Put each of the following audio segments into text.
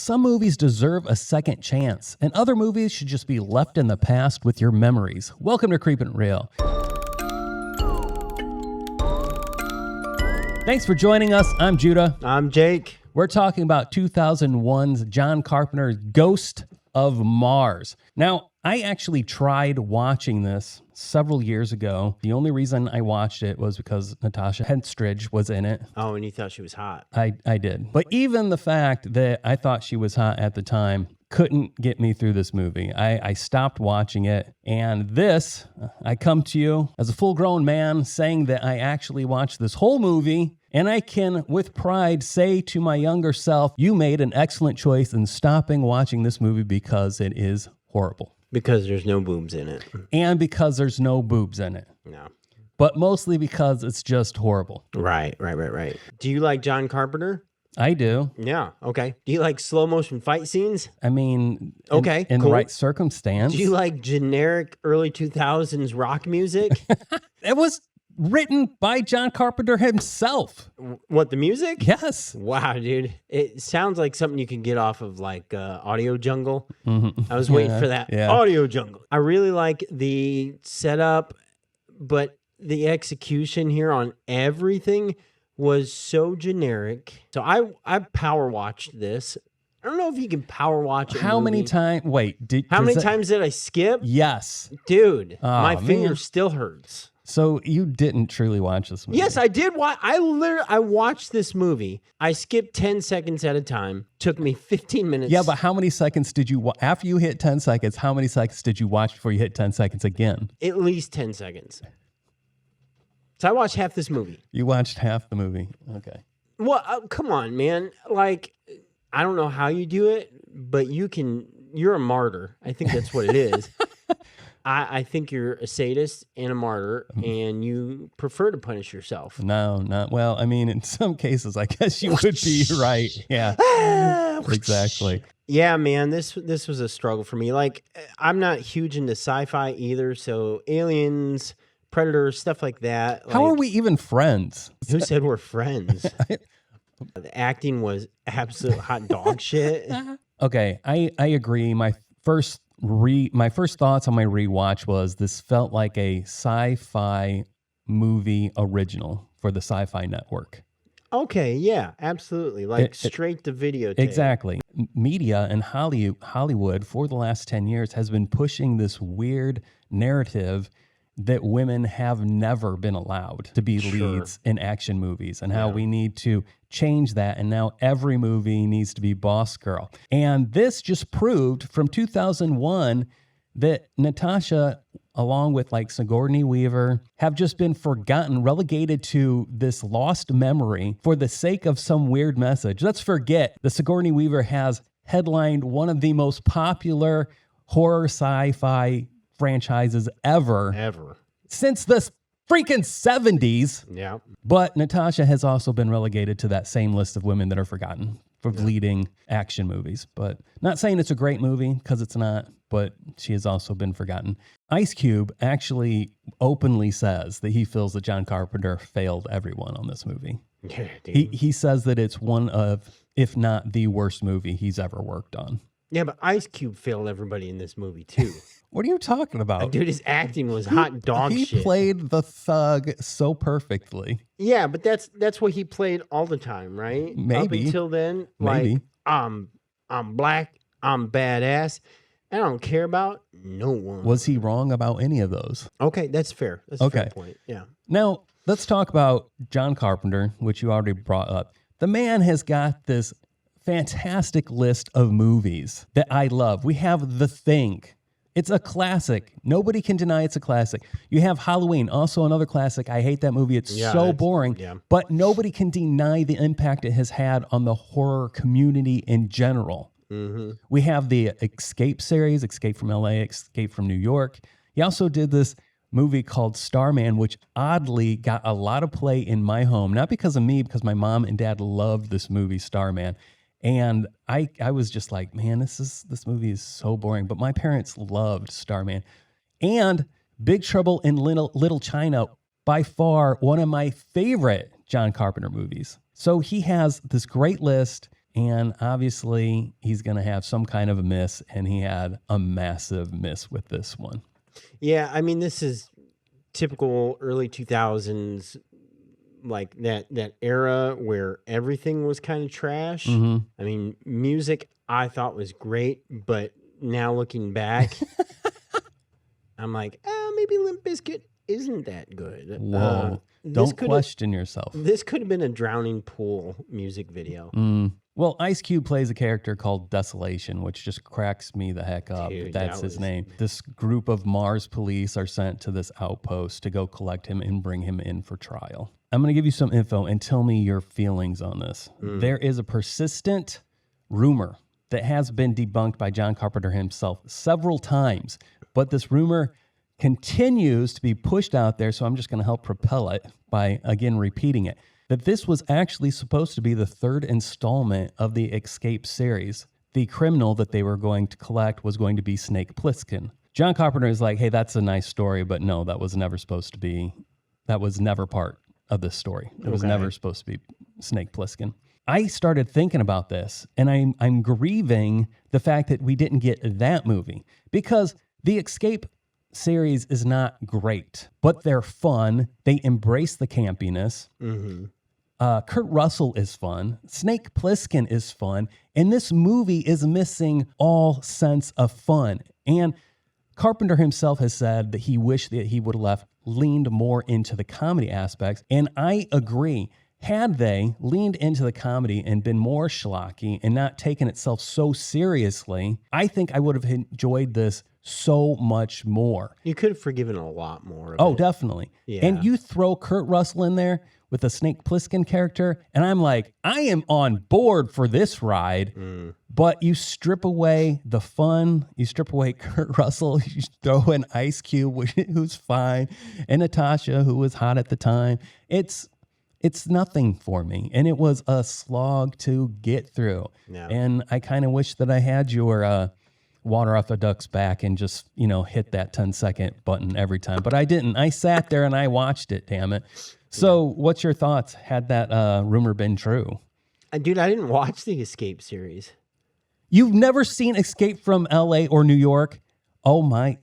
Some movies deserve a second chance, and other movies should just be left in the past with your memories. Welcome to Creepin Real. Thanks for joining us. I'm Judah. I'm Jake. We're talking about 2001's John Carpenter's Ghost of Mars. Now, I actually tried watching this several years ago. The only reason I watched it was because Natasha Henstridge was in it. Oh, and you thought she was hot. I did. But even the fact that I thought she was hot at the time couldn't get me through this movie. I stopped watching it. And this, I come to you as a full-grown man saying that I actually watched this whole movie. And I can, with pride, say to my younger self, you made an excellent choice in stopping watching this movie because it is horrible. Because there's no boobs in it. And because there's no boobs in it. No. But mostly because it's just horrible. Right. Do you like John Carpenter? I do. Yeah, okay. Do you like slow motion fight scenes? I mean, okay, in cool. the right circumstance. Do you like generic early 2000s rock music? It was written by John Carpenter himself. What, the music? Yes. Wow, dude. It sounds like something you can get off of like Audio Jungle. I was waiting for that. Yeah. Audio Jungle. I really like the setup, but the execution here on everything was so generic. So I power watched this. I don't know if you can power watch it. How many times? Wait. How many times did I skip? Yes. Dude, Oh, my finger man. still hurts. So you didn't truly watch this movie? Yes, I did. I watched this movie. I skipped 10 seconds at a time. Took me 15 minutes. Yeah, but how many seconds did you, after you hit 10 seconds, how many seconds did you watch before you hit 10 seconds again? At least 10 seconds. So I watched half this movie. You watched half the movie. Okay. Well, come on, man. Like, I don't know how you do it, but you're a martyr. I think that's what it is. I think you're a sadist and a martyr, and you prefer to punish yourself. No, not well. I mean, in some cases, I guess you would be right. Yeah, exactly. Yeah, man, this was a struggle for me. Like, I'm not huge into sci-fi either, so aliens, predators, stuff like that. How are we even friends? Who said we're friends? The acting was absolute hot dog shit. Okay, I agree. My first thoughts on my rewatch was this felt like a sci-fi movie original for the Sci-Fi Network. Okay, yeah, absolutely. Like straight to videotape. Exactly. Media and Hollywood for the last 10 years has been pushing this weird narrative that women have never been allowed to be leads in action movies, and how we need to change that. And now every movie needs to be boss girl. And this just proved from 2001 that Natasha, along with like Sigourney Weaver, have just been forgotten, relegated to this lost memory for the sake of some weird message. Let's forget that Sigourney Weaver has headlined one of the most popular horror sci-fi franchises ever since the freaking 70s. Yeah. But Natasha has also been relegated to that same list of women that are forgotten for leading action movies. But not saying it's a great movie, because it's not, but she has also been forgotten. Ice Cube actually openly says that he feels that John Carpenter failed everyone on this movie. Yeah, dude. He says that it's one of, if not the worst movie he's ever worked on. Yeah, but Ice Cube failed everybody in this movie too. What are you talking about? Dude, his acting was hot dog shit. He played the thug so perfectly. Yeah, but that's what he played all the time, right? Maybe. Up until then, Maybe. like, I'm black, I'm badass, I don't care about no one. Was he wrong about any of those? Okay, that's fair. That's a fair point. Yeah. Now, let's talk about John Carpenter, which you already brought up. The man has got this fantastic list of movies that I love. We have The Thing. It's a classic. Nobody can deny it's a classic. You have Halloween, also another classic. I hate that movie. It's so boring. Yeah. But nobody can deny the impact it has had on the horror community in general. Mm-hmm. We have the Escape series, Escape from LA, Escape from New York. He also did this movie called Starman, which oddly got a lot of play in my home. Not because of me, because my mom and dad loved this movie, Starman. And I was just like, man, this movie is so boring. But my parents loved Starman. And Big Trouble in Little China, by far one of my favorite John Carpenter movies. So he has this great list, And obviously, he's going to have some kind of a miss, and he had a massive miss with this one. Yeah, I mean, this is typical early 2000s, like that era where everything was kind of trash. Mhm. I mean, music I thought was great, but now looking back, I'm like, maybe Limp Bizkit isn't that good. Whoa. Don't question yourself. This could have been a Drowning Pool music video. Well, Ice Cube plays a character called Desolation, which just cracks me the heck up. Dude, That's his name. This group of Mars police are sent to this outpost to go collect him and bring him in for trial. I'm going to give you some info and tell me your feelings on this. There is a persistent rumor that has been debunked by John Carpenter himself several times, but this rumor continues to be pushed out there, so I'm just going to help propel it by, again, repeating it, that this was actually supposed to be the third installment of the Escape series. The criminal that they were going to collect was going to be Snake Plissken. John Carpenter is like, hey, that's a nice story, but no, that was never supposed to be, that was never part of this story. It was never supposed to be Snake Plissken. I started thinking about this, and I'm grieving the fact that we didn't get that movie, because the Escape series is not great, but they're fun. They embrace the campiness. Kurt Russell is fun. Snake Plissken is fun. And this movie is missing all sense of fun. And Carpenter himself has said that he wished that he would have leaned more into the comedy aspects. And I agree. Had they leaned into the comedy and been more schlocky and not taken itself so seriously, I think I would have enjoyed this so much more. You could have forgiven a lot more of it. Definitely. Yeah. And you throw Kurt Russell in there with a Snake Plissken character, and I'm like, I am on board for this ride, but you strip away the fun, you strip away Kurt Russell, you throw in Ice Cube, who's fine, and Natasha, who was hot at the time. It's nothing for me, and it was a slog to get through. Yeah. And I kind of wish that I had your water off a duck's back and just, hit that 10-second button every time. But I didn't. I sat there and I watched it, damn it. So what's your thoughts? Had that rumor been true? Dude, I didn't watch the Escape series. You've never seen Escape from L.A. or New York? Oh, my.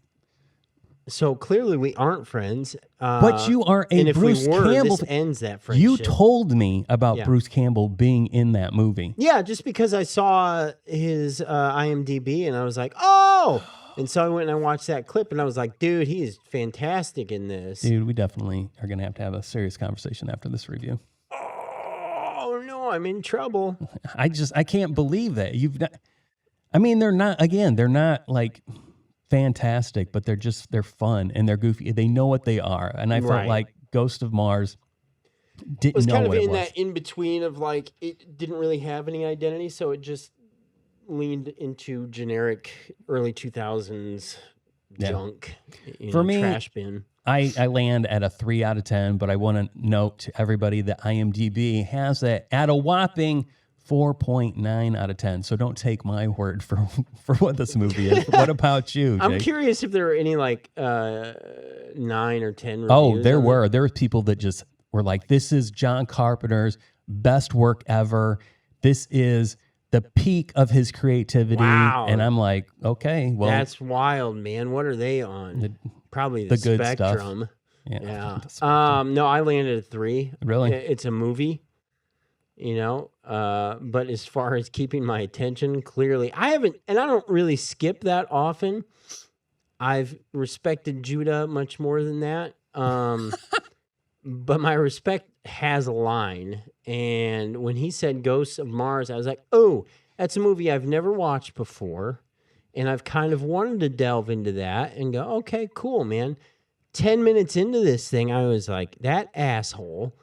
So clearly we aren't friends. But you are a and Bruce if we were, Campbell. this ends that friendship. You told me about Bruce Campbell being in that movie. Yeah, just because I saw his IMDb and I was like, oh! And so I went and I watched that clip and I was like, dude, he is fantastic in this. Dude, we definitely are going to have a serious conversation after this review. Oh, no, I'm in trouble. I can't believe that. They're not like fantastic, but they're fun and they're goofy. They know what they are. And I felt like Ghost of Mars didn't know what it was. It was kind of in that in-between of like, it didn't really have any identity, so it just leaned into generic early 2000s junk. For me, trash bin. I land at a 3 out of 10, but I want to note to everybody that IMDb has it at a whopping 4.9 out of 10. So don't take my word for what this movie is. What about you, Jake? I'm curious if there were any like 9 or 10 reviews. Oh, there were. There were people that just were like, this is John Carpenter's best work ever. This is the peak of his creativity. Wow. And I'm like, okay, well. That's wild, man. What are they on? Probably the good Spectrum. Stuff. Yeah. No, I landed at 3. Really? It's a movie, but as far as keeping my attention, clearly I haven't, and I don't really skip that often. I've respected Judah much more than that. But my respect has a line. And when he said Ghosts of Mars, I was like, oh, that's a movie I've never watched before. And I've kind of wanted to delve into that and go, okay, cool, man. 10 minutes into this thing, I was like, that asshole.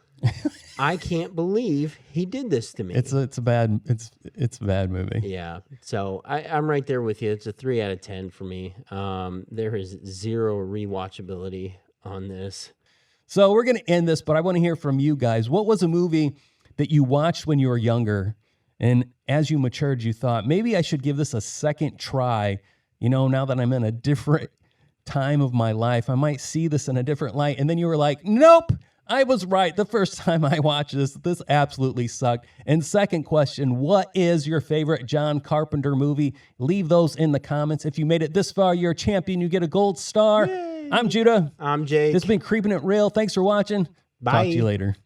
I can't believe he did this to me. It's a bad movie. Yeah. So I'm right there with you. It's a 3 out of 10 for me. There is zero rewatchability on this. So we're going to end this, but I want to hear from you guys. What was a movie that you watched when you were younger, and as you matured, you thought, maybe I should give this a second try, now that I'm in a different time of my life, I might see this in a different light, and then you were like, nope, I was right the first time I watched this. This absolutely sucked. And second question, what is your favorite John Carpenter movie? Leave those in the comments. If you made it this far, you're a champion. You get a gold star. Yay. I'm Judah. I'm Jake. This has been Creeping It Real. Thanks for watching. Bye. Talk to you later.